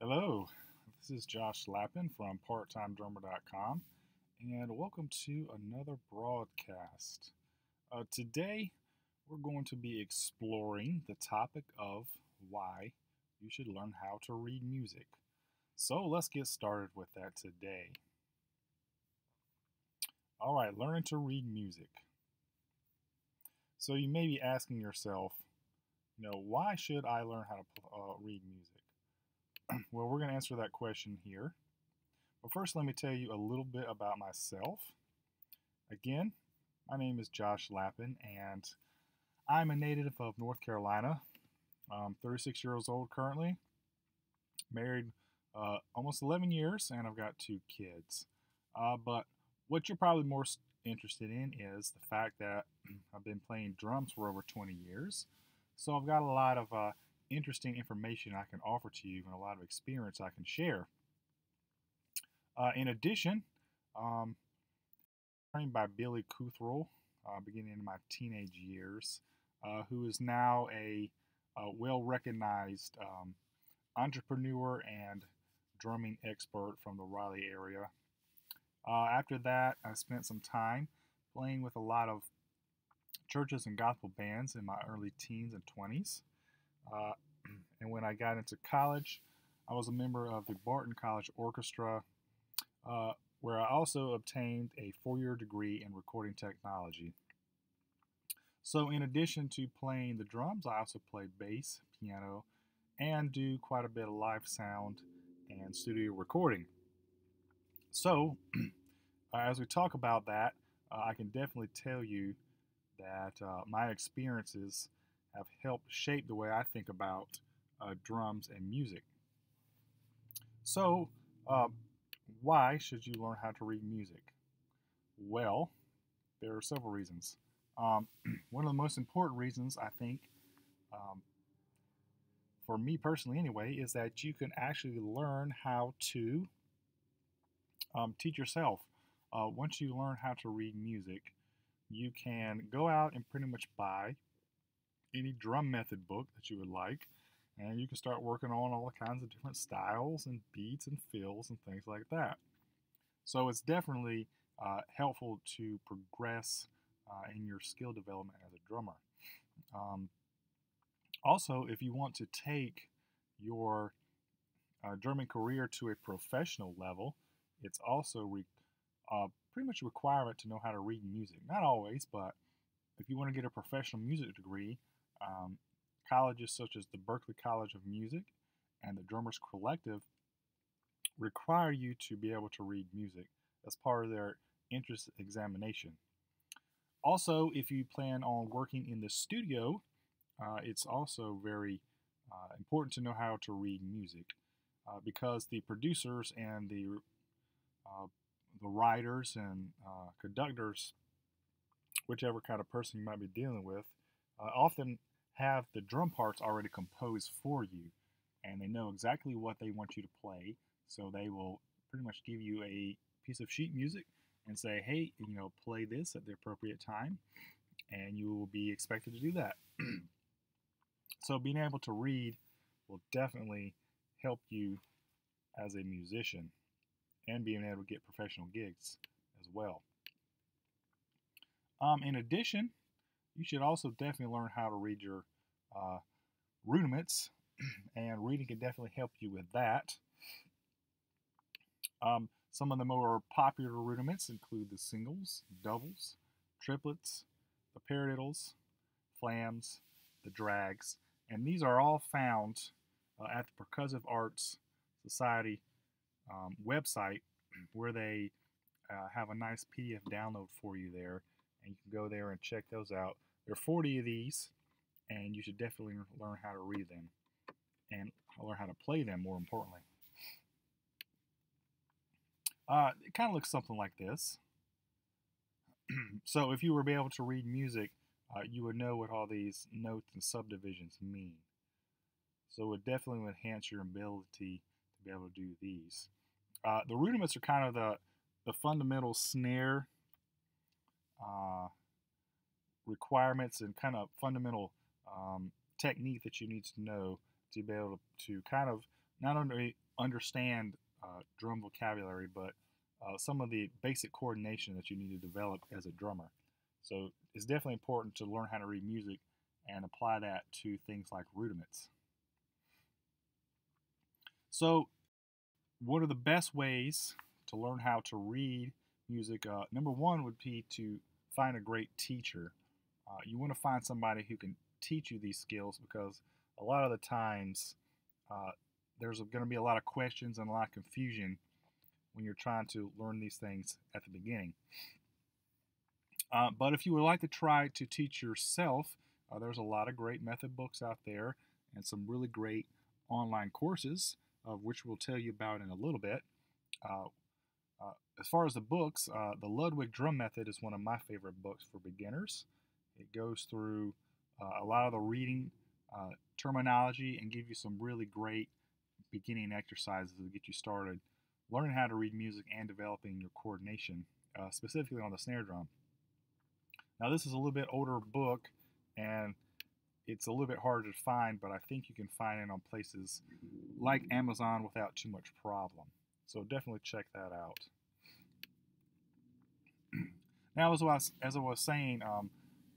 Hello, this is Josh Lappin from PartTimeDrummer.com, and welcome to another broadcast. Today, we're going to be exploring the topic of why you should learn how to read music. So let's get started with that today. All right, learning to read music. So you may be asking yourself, why should I learn how to read music? Well, we're going to answer that question here. But first, let me tell you a little bit about myself. Again, my name is Josh Lappin, and I'm a native of North Carolina. I'm 36 years old currently, married almost 11 years, and I've got 2 kids. But what you're probably most interested in is the fact that I've been playing drums for over 20 years. So I've got a lot of interesting information I can offer to you and a lot of experience I can share. In addition, trained by Billy Cuthrell, beginning in my teenage years, who is now a well-recognized entrepreneur and drumming expert from the Raleigh area. After that, I spent some time playing with a lot of churches and gospel bands in my early teens and 20s. And when I got into college, I was a member of the Barton College Orchestra, where I also obtained a 4-year degree in recording technology. So in addition to playing the drums, I also play bass, piano, and do quite a bit of live sound and studio recording. So as we talk about that, I can definitely tell you that my experiences have helped shape the way I think about drums and music. So, why should you learn how to read music? Well, there are several reasons. One of the most important reasons, I think, for me personally anyway, is that you can actually learn how to teach yourself. Once you learn how to read music, you can go out and pretty much buy any drum method book that you would like, and you can start working on all kinds of different styles and beats and fills and things like that. So it's definitely helpful to progress in your skill development as a drummer. Also, if you want to take your drumming career to a professional level, it's also pretty much a requirement to know how to read music. Not always, but if you want to get a professional music degree, colleges such as the Berklee College of Music and the Drummers Collective require you to be able to read music as part of their entrance examination. Also, if you plan on working in the studio, it's also very important to know how to read music because the producers and the writers and conductors, whichever kind of person you might be dealing with, often have the drum parts already composed for you, and they know exactly what they want you to play, so they will pretty much give you a piece of sheet music and say, hey, play this at the appropriate time, and you will be expected to do that. So being able to read will definitely help you as a musician and being able to get professional gigs as well. In addition, you should also definitely learn how to read your rudiments, and reading can definitely help you with that. Some of the more popular rudiments include the singles, doubles, triplets, the paradiddles, flams, the drags, and these are all found at the Percussive Arts Society website, where they have a nice PDF download for you there, and you can go there and check those out. There are 40 of these, and you should definitely learn how to read them and learn how to play them, more importantly. It kind of looks something like this. So if you were to be able to read music, you would know what all these notes and subdivisions mean. So it would definitely enhance your ability to be able to do these. The rudiments are kind of the fundamental snare requirements and kind of fundamental technique that you need to know to be able to kind of not only understand drum vocabulary, but some of the basic coordination that you need to develop as a drummer. So it's definitely important to learn how to read music and apply that to things like rudiments. So what are the best ways to learn how to read music? Number one would be to find a great teacher. You want to find somebody who can teach you these skills, because a lot of the times there's going to be a lot of questions and a lot of confusion when you're trying to learn these things at the beginning. But if you would like to try to teach yourself, there's a lot of great method books out there and some really great online courses, of which we'll tell you about in a little bit. As far as the books, the Ludwig Drum Method is one of my favorite books for beginners. It goes through a lot of the reading terminology and give you some really great beginning exercises to get you started learning how to read music and developing your coordination, specifically on the snare drum. Now, this is a little bit older book, and it's a little bit harder to find, but I think you can find it on places like Amazon without too much problem. So definitely check that out. Now, as I was saying,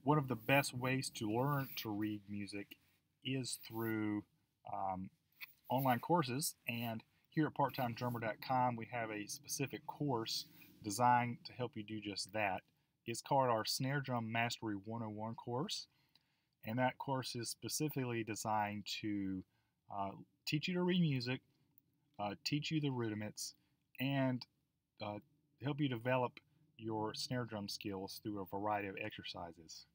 one of the best ways to learn to read music is through online courses, and here at parttimedrummer.com we have a specific course designed to help you do just that. It's called our Snare Drum Mastery 101 course, and that course is specifically designed to teach you to read music, teach you the rudiments, and help you develop your snare drum skills through a variety of exercises.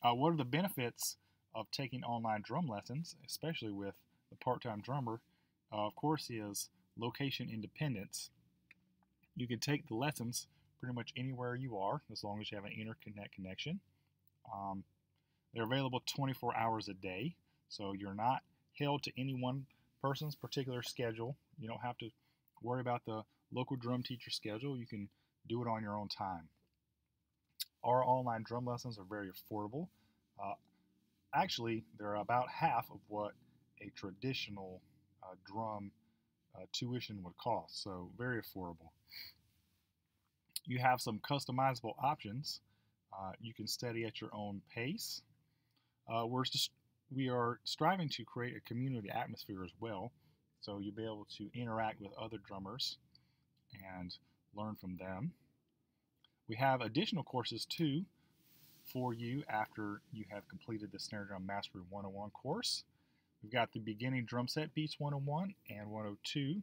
What are the benefits of taking online drum lessons, especially with the part-time drummer? Of course, is location independence. You can take the lessons pretty much anywhere you are, as long as you have an internet connection. They're available 24 hours a day, so you're not held to any one person's particular schedule. You don't have to worry about the local drum teacher schedule. You can do it on your own time. Our online drum lessons are very affordable. Actually, they're about half of what a traditional drum tuition would cost, so very affordable. You have some customizable options. You can study at your own pace. We are striving to create a community atmosphere as well, so you'll be able to interact with other drummers and learn from them. We have additional courses too for you after you have completed the Snare Drum Mastery 101 course. We've got the Beginning Drum Set Beats 101 and 102,